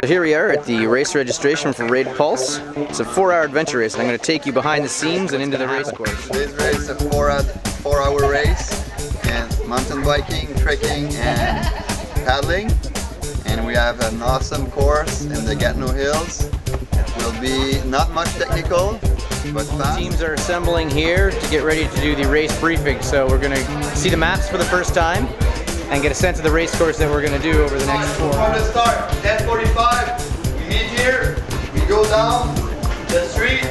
Here we are at the race registration for Raid Pulse. It's a 4-hour adventure race, and I'm going to take you behind the scenes and into the race course. This race is a 4-hour race, and mountain biking, trekking, and paddling. And we have an awesome course in the Gatineau hills. It will be not much technical, but fast. Teams are assembling here to get ready to do the race briefing. So we're going to see the maps for the first time and get a sense of the race course that we're going to do over the next 4 From hours. the start, 10:45, we meet here, we go down the street,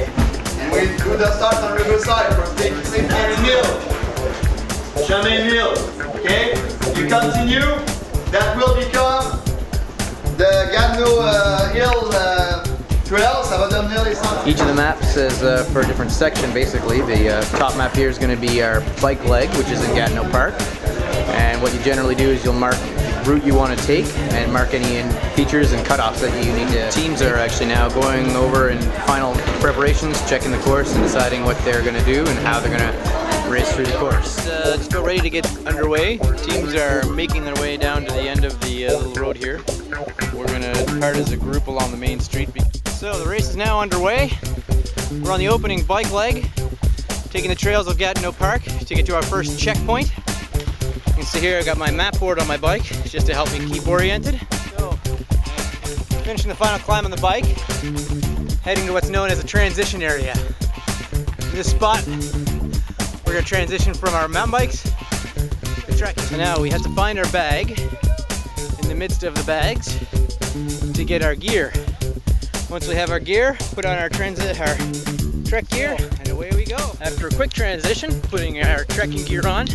and we do the start on the river side for safety and hill. Chemin hill, okay? You continue, that will become the Gatineau hill trail, ça va devenir les sentiers. Each of the maps is for a different section, basically. The top map here is going to be our bike leg, which is in Gatineau Park. And what you generally do is you'll mark the route you want to take and mark any features and cutoffs that you need to. Teams are actually now going over in final preparations, checking the course and deciding what they're going to do and how they're going to race through the course. Just go ready to get underway. Teams are making their way down to the end of the little road here. We're going to depart as a group along the main street. So the race is now underway. We're on the opening bike leg, taking the trails of Gatineau Park to get to our first checkpoint. You can see here I got my map board on my bike just to help me keep oriented. So, finishing the final climb on the bike, heading to what's known as a transition area. In this spot, we're going to transition from our mountain bikes to trekking. So now we have to find our bag in the midst of the bags to get our gear. Once we have our gear, put on our trek gear, and away we go. After a quick transition, putting our trekking gear on,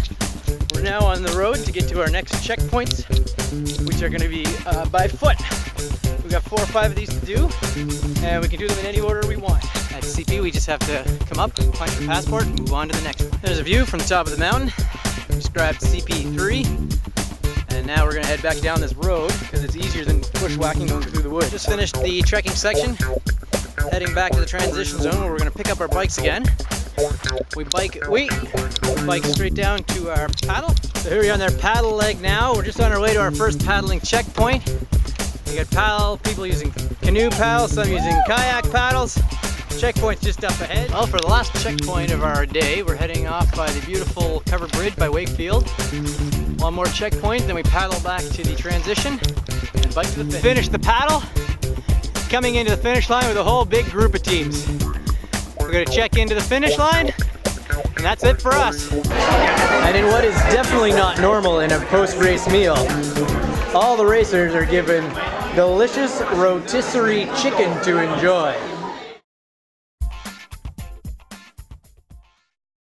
we're now on the road to get to our next checkpoints, which are going to be by foot. We've got 4 or 5 of these to do, and we can do them in any order we want. At CP, we just have to come up, punch your passport, and move on to the next one. There's a view from the top of the mountain, described CP3, and now we're going to head back down this road because it's easier than bushwhacking going through the woods. Just finished the trekking section, heading back to the transition zone where we're going to pick up our bikes again. We bike straight down to our paddle. So here we are on our paddle leg now. We're just on our way to our first paddling checkpoint. We got people using canoe paddles, some using kayak paddles. Checkpoint's just up ahead. Well, for the last checkpoint of our day, we're heading off by the beautiful covered bridge by Wakefield. One more checkpoint, then we paddle back to the transition and bike to the finish. Finish the paddle, coming into the finish line with a whole big group of teams. We're going to check into the finish line, and that's it for us. And in what is definitely not normal in a post-race meal, all the racers are given delicious rotisserie chicken to enjoy.